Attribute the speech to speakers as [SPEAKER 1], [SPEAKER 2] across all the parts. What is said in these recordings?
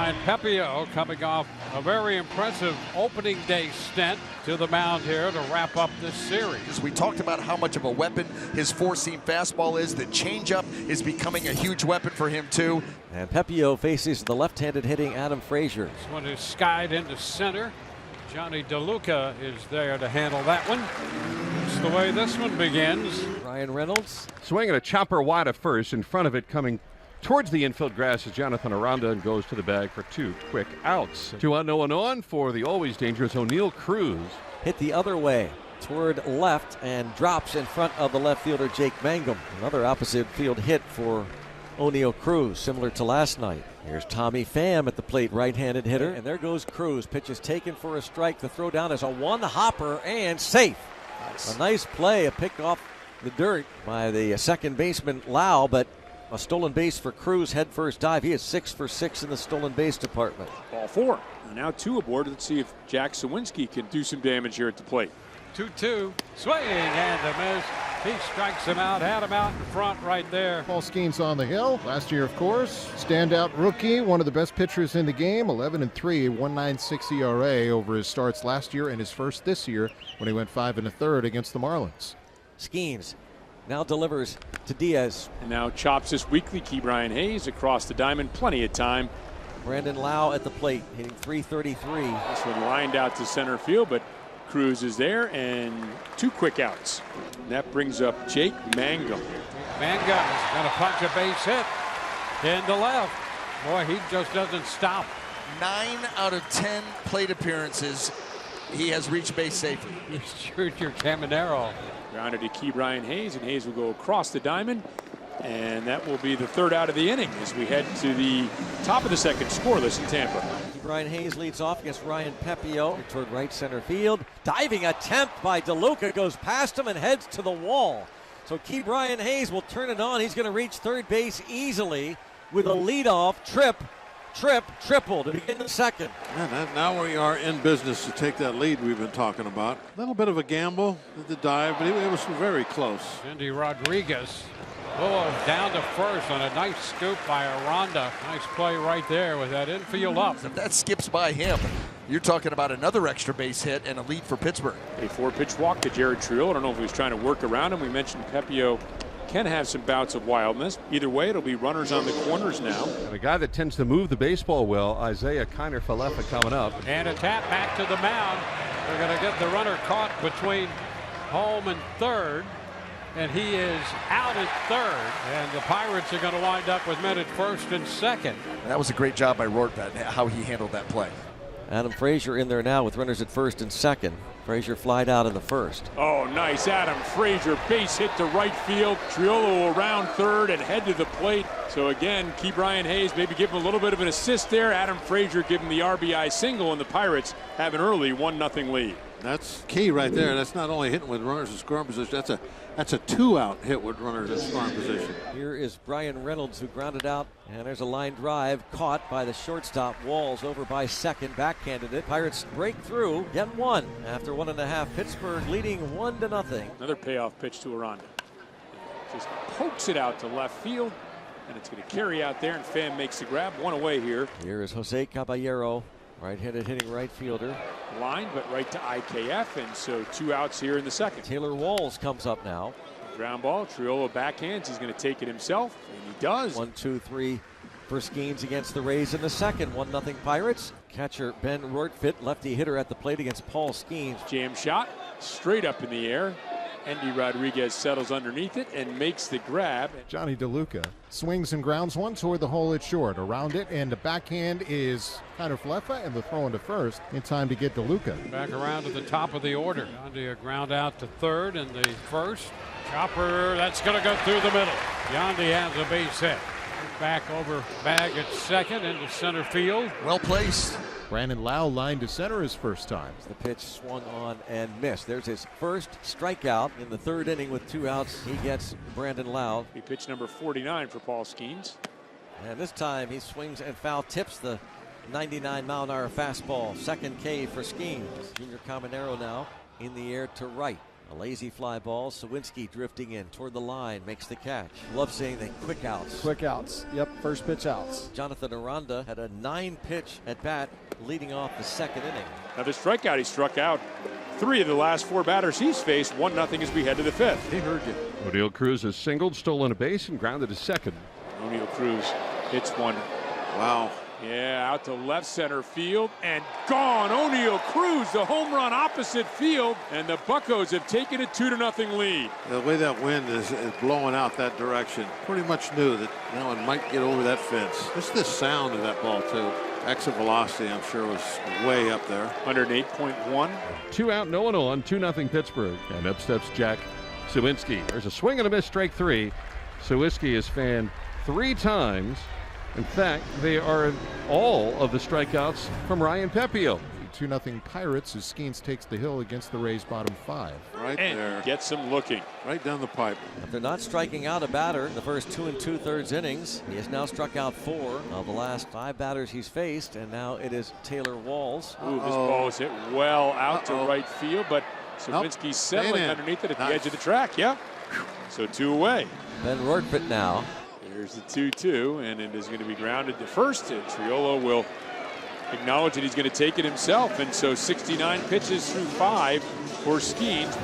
[SPEAKER 1] Ryan Pepiot coming off a very impressive opening day stint to the mound here to wrap up this series.
[SPEAKER 2] We talked about how much of a weapon his four-seam fastball is. The changeup is becoming a huge weapon for him too.
[SPEAKER 3] And Pepiot faces the left-handed hitting Adam Frazier.
[SPEAKER 1] This one is skied into center. Johnny DeLuca is there to handle that one. That's the way this one begins.
[SPEAKER 3] Ryan Reynolds
[SPEAKER 4] swinging a chopper wide of first. In front of it, coming towards the infield grass, is Jonathan Aranda, and goes to the bag for 2 quick outs. 2 out, no one on for the always dangerous O'Neill Cruz.
[SPEAKER 3] Hit the other way toward left and drops in front of the left fielder Jake Mangum. Another opposite field hit for O'Neill Cruz, similar to last night. Here's Tommy Pham at the plate, right-handed hitter. And there goes Cruz. Pitch is taken for a strike. The throw down is a one-hopper and safe. Nice. A nice play, a pick off the dirt by the second baseman Lau, but a stolen base for Cruz, head first dive. He is 6 for 6 in the stolen base department.
[SPEAKER 5] Ball 4. Now 2 aboard. Let's see if Jack Sawinski can do some damage here at the plate.
[SPEAKER 1] 2-2. Swing and a miss. He strikes him out, had him out in front right there.
[SPEAKER 6] Paul Skenes on the hill. Last year, of course, standout rookie, one of the best pitchers in the game, 11-3, 1.96 ERA over his starts last year and his first this year when he went 5 1/3 against the Marlins.
[SPEAKER 3] Skenes now delivers to Diaz.
[SPEAKER 5] And now chops this weekly. Ke'Bryan Hayes across the diamond, plenty of time.
[SPEAKER 3] Brandon Lau at the plate, hitting .333.
[SPEAKER 5] This one lined out to center field, but Cruz is there, and 2 quick outs. And that brings up Jake Mangum.
[SPEAKER 1] Mangum's going to punch a base hit into left. Boy, he just doesn't stop.
[SPEAKER 2] 9 out of 10 plate appearances, he has reached base safely.
[SPEAKER 1] He's Junior Caminero.
[SPEAKER 5] Grounded to Ke'Bryan Hayes, and Hayes will go across the diamond. And that will be the 3rd out of the inning as we head to the top of the 2nd, scoreless in Tampa.
[SPEAKER 3] Ke'Bryan Hayes leads off against Ryan Pepiot toward right center field. Diving attempt by DeLuca goes past him and heads to the wall. So Ke'Bryan Hayes will turn it on. He's going to reach third base easily with a leadoff triple to begin the 2nd.
[SPEAKER 7] Yeah, now we are in business to take that lead we've been talking about. A little bit of a gamble at the dive, but it was very close.
[SPEAKER 1] Andy Rodriguez. Oh, down to first on a nice scoop by Aranda. Nice play right there with that infield up.
[SPEAKER 2] If that skips by him, you're talking about another extra base hit and a lead for Pittsburgh.
[SPEAKER 5] A 4-pitch walk to Jared Trill. I don't know if he was trying to work around him. We mentioned Pepiot can have some bouts of wildness. Either way, it'll be runners on the corners now.
[SPEAKER 4] And a guy that tends to move the baseball well, Isaiah Kiner-Falefa, coming up.
[SPEAKER 1] And a tap back to the mound. They're going to get the runner caught between home and third. And he is out at third, and the Pirates are going to wind up with men at first and second.
[SPEAKER 2] That was a great job by Rortvedt, how he handled that play.
[SPEAKER 3] Adam Frazier in there now with runners at first and second. Frazier flied out in the first.
[SPEAKER 5] Oh, nice Adam Frazier, base hit to right field. Triolo around third and head to the plate. So again, Ke'Bryan Hayes maybe give him a little bit of an assist there. Adam Frazier give him the RBI single, and the Pirates have an early 1-0 lead.
[SPEAKER 7] That's key right there. That's not only hitting with runners in scoring position. That's a 2-out hit with runners in scoring position.
[SPEAKER 3] Here is Brian Reynolds, who grounded out, and there's a line drive caught by the shortstop. Walls over by second, backhanded it. Pirates break through, get 1 after 1.5. Pittsburgh leading 1-0.
[SPEAKER 5] Another payoff pitch to Aranda. Just pokes it out to left field, and it's going to carry out there, and Pham makes the grab. 1 away here.
[SPEAKER 3] Here is Jose Caballero, right-handed hitting right fielder.
[SPEAKER 5] Line, but right to IKF, and so 2 outs here in the 2nd.
[SPEAKER 3] Taylor Walls comes up now.
[SPEAKER 5] Ground ball, Triolo backhands. He's going to take it himself, and he does.
[SPEAKER 3] 1-2-3 for Skenes against the Rays in the 2nd. 1-0 Pirates. Catcher Ben Rortvedt, lefty hitter at the plate against Paul Skenes.
[SPEAKER 5] Jam shot, straight up in the air. Andy Rodriguez settles underneath it and makes the grab.
[SPEAKER 6] Johnny DeLuca swings and grounds one toward the hole at short. Around it, and the backhand is Kiner-Falefa, and the throw into first in time to get DeLuca.
[SPEAKER 1] Back around to the top of the order. Yandy a ground out to third in the first. Chopper, that's going to go through the middle. Yandy has a base hit. Back over bag at second into center field.
[SPEAKER 2] Well placed.
[SPEAKER 6] Brandon Lau lined to center his first time.
[SPEAKER 3] The pitch swung on and missed. There's his first strikeout in the 3rd inning with 2 outs. He gets Brandon Lau.
[SPEAKER 5] He pitched number 49 for Paul Skenes.
[SPEAKER 3] And this time he swings and foul tips the 99-mile-an-hour fastball. 2nd K for Skenes. Junior Caminero now in the air to right. A lazy fly ball. Sawinski drifting in toward the line, makes the catch. Love seeing the quick outs.
[SPEAKER 8] Quick outs. Yep, first pitch outs.
[SPEAKER 3] Jonathan Aranda had a 9-pitch at bat leading off the second inning.
[SPEAKER 5] Another strikeout. He struck out 3 of the last 4 batters he's faced. 1-0 as we head to the 5th.
[SPEAKER 2] He heard you.
[SPEAKER 4] Oneil Cruz has singled, stolen a base, and grounded to second.
[SPEAKER 5] Oneil Cruz hits one.
[SPEAKER 7] Wow.
[SPEAKER 5] Yeah, out to left center field and gone. Oneil Cruz, the home run opposite field, and the Buccos have taken a 2-0 lead.
[SPEAKER 7] The way that wind is blowing out that direction, pretty much knew that that one might get over that fence. Just the sound of that ball, too. Exit velocity, I'm sure, was way up there.
[SPEAKER 5] 108.1.
[SPEAKER 4] 2 out, no one on, 2-0 Pittsburgh. And up steps Jack Sawinski. There's a swing and a miss, strike 3. Sawinski is fanned 3 times. In fact, they are all of the strikeouts from Ryan Pepio.
[SPEAKER 6] 2-0 Pirates as Skenes takes the hill against the Rays' bottom 5.
[SPEAKER 7] Right
[SPEAKER 5] And
[SPEAKER 7] there.
[SPEAKER 5] gets him looking.
[SPEAKER 7] Right down the pipe.
[SPEAKER 3] After not striking out a batter in the first 2 2/3 innings, he has now struck out 4 of the last 5 batters he's faced, and now it is Taylor Walls.
[SPEAKER 5] Ooh, this ball is hit well out to right field, but Sawinski's settling
[SPEAKER 7] Staying in.
[SPEAKER 5] underneath it at the
[SPEAKER 7] Nice.
[SPEAKER 5] edge of the track. Yeah. So 2 away.
[SPEAKER 3] Ben Rortvedt now.
[SPEAKER 5] There's the 2-2, and it is going to be grounded to first. And Triolo will acknowledge that he's going to take it himself. And so 69 pitches through 5 for Skenes.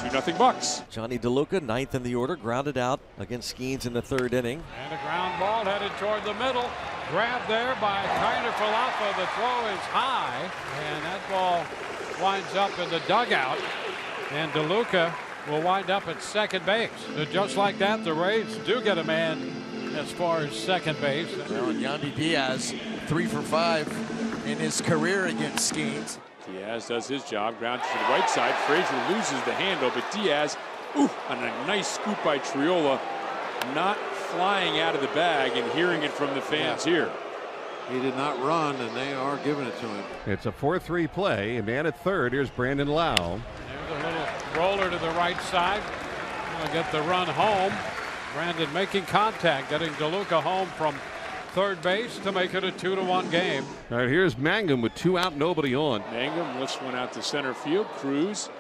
[SPEAKER 5] 2-0 Bucks.
[SPEAKER 3] Johnny DeLuca, 9th in the order, grounded out against Skenes in the 3rd inning.
[SPEAKER 1] And a ground ball headed toward the middle. Grabbed there by Kiner Falefa. The throw is high, and that ball winds up in the dugout. And DeLuca will wind up at second base. So just like that, the Rays do get a man as far as second base.
[SPEAKER 2] Well, and Yandy Diaz, 3 for 5 in his career against Skenes.
[SPEAKER 5] Diaz does his job, grounded to the right side. Frazier loses the handle, but Diaz, on a nice scoop by Triola, not flying out of the bag and hearing it from the fans here.
[SPEAKER 7] He did not run, and they are giving it to him.
[SPEAKER 4] It's a 4-3 play. A man at third. Here's Brandon Lau.
[SPEAKER 1] There's a little roller to the right side. Gonna get the run home. Brandon making contact, getting DeLuca home from third base to make it a 2-1 game.
[SPEAKER 4] All right, here's Mangum with 2 out, nobody on.
[SPEAKER 5] Mangum lifts one out to center field. Cruz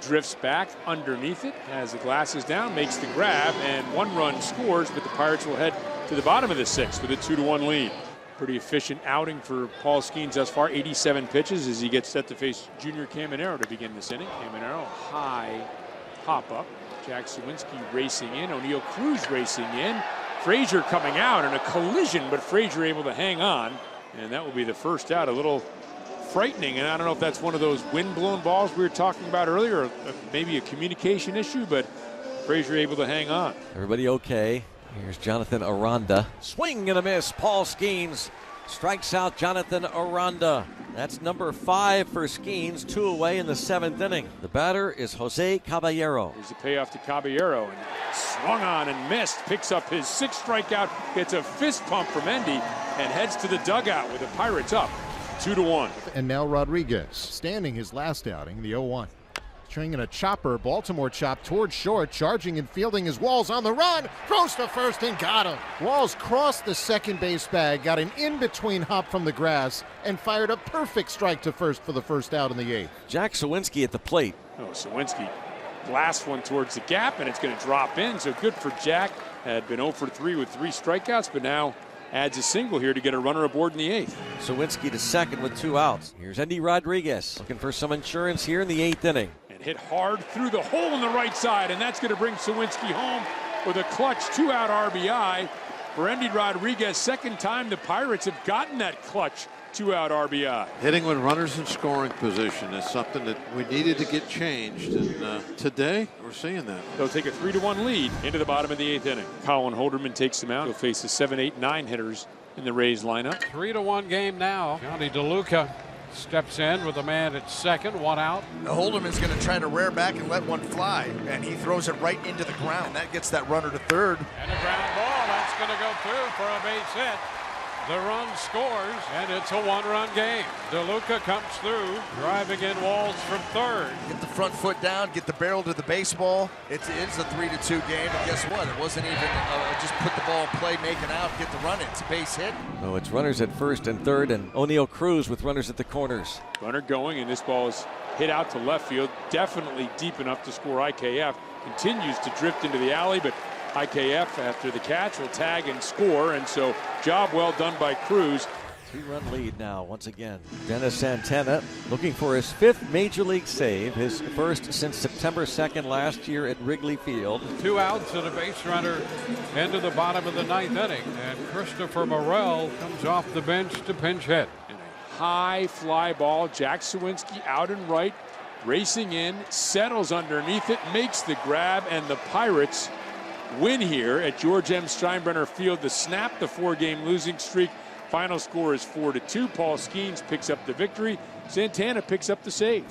[SPEAKER 5] drifts back underneath it, has the glasses down, makes the grab, and 1 run scores, but the Pirates will head to the bottom of the 6th with a 2-1 lead. Pretty efficient outing for Paul Skenes thus far. 87 pitches as he gets set to face Junior Caminero to begin this inning. Caminero, high pop up. Jack Sawinski racing in. Oneil Cruz racing in. Frazier coming out in a collision, but Frazier able to hang on. And that will be the first out. A little frightening, and I don't know if that's one of those wind-blown balls we were talking about earlier, or maybe a communication issue, but Frazier able to hang on.
[SPEAKER 3] Everybody okay? Here's Jonathan Aranda. Swing and a miss. Paul Skenes strikes out Jonathan Aranda. That's number 5 for Skenes, 2 away in the 7th inning. The batter is Jose Caballero.
[SPEAKER 5] Here's the payoff to Caballero, and swung on and missed. Picks up his 6th strikeout, gets a fist pump from Endy, and heads to the dugout with the Pirates up 2-1.
[SPEAKER 6] And now Rodriguez, standing his last outing, the 0-1. Swinging a chopper, Baltimore chop towards short, charging and fielding his Walls on the run, throws to first and got him. Walls crossed the second base bag, got an in-between hop from the grass, and fired a perfect strike to first for the first out in the 8th.
[SPEAKER 3] Jack Sawinski at the plate.
[SPEAKER 5] Oh, Sawinski blasts one towards the gap, and it's going to drop in, so good for Jack. Had been 0 for 3 with 3 strikeouts, but now adds a single here to get a runner aboard in the 8th.
[SPEAKER 3] Sawinski to second with 2 outs. Here's Endy Rodriguez looking for some insurance here in the 8th inning.
[SPEAKER 5] And hit hard through the hole in the right side, and that's going to bring Sawinski home with a clutch 2-out RBI for Endy Rodriguez. Second time the Pirates have gotten that clutch 2-out RBI.
[SPEAKER 7] Hitting with runners in scoring position is something that we needed to get changed, and today we're seeing that.
[SPEAKER 5] They'll take a 3-1 lead into the bottom of the 8th inning. Colin Holderman takes them out. He'll face the 7, 8, 9 hitters in the Rays lineup.
[SPEAKER 1] 3-1 game now. Johnny DeLuca steps in with a man at second, 1 out.
[SPEAKER 2] Holderman's going to try to rear back and let one fly, and he throws it right into the ground. And that gets that runner to third.
[SPEAKER 1] And a ground ball. That's going to go through for a base hit. The run scores, and it's a 1-run game. DeLuca comes through, driving in Walls from third.
[SPEAKER 2] Get the front foot down, get the barrel to the baseball. It's a 3-2 game, and guess what? It wasn't even just put the ball in play, make it out, get the run. It's a base hit.
[SPEAKER 3] No, it's runners at first and third, and Oneil Cruz with runners at the corners.
[SPEAKER 5] Runner going, and this ball is hit out to left field, definitely deep enough to score IKF. Continues to drift into the alley, but IKF, after the catch, will tag and score, and so job well done by Cruz.
[SPEAKER 3] 3-run lead now once again. Dennis Santana looking for his 5th major league save, his first since September 2nd last year at Wrigley Field.
[SPEAKER 1] 2 outs and a base runner into the bottom of the 9th inning, and Christopher Morel comes off the bench to pinch hit.
[SPEAKER 5] And a high fly ball, Jack Sawinski out and right, racing in, settles underneath it, makes the grab, and the Pirates win here at George M. Steinbrenner Field to snap the 4-game losing streak. Final score is 4-2. Paul Skenes picks up the victory. Santana picks up the save.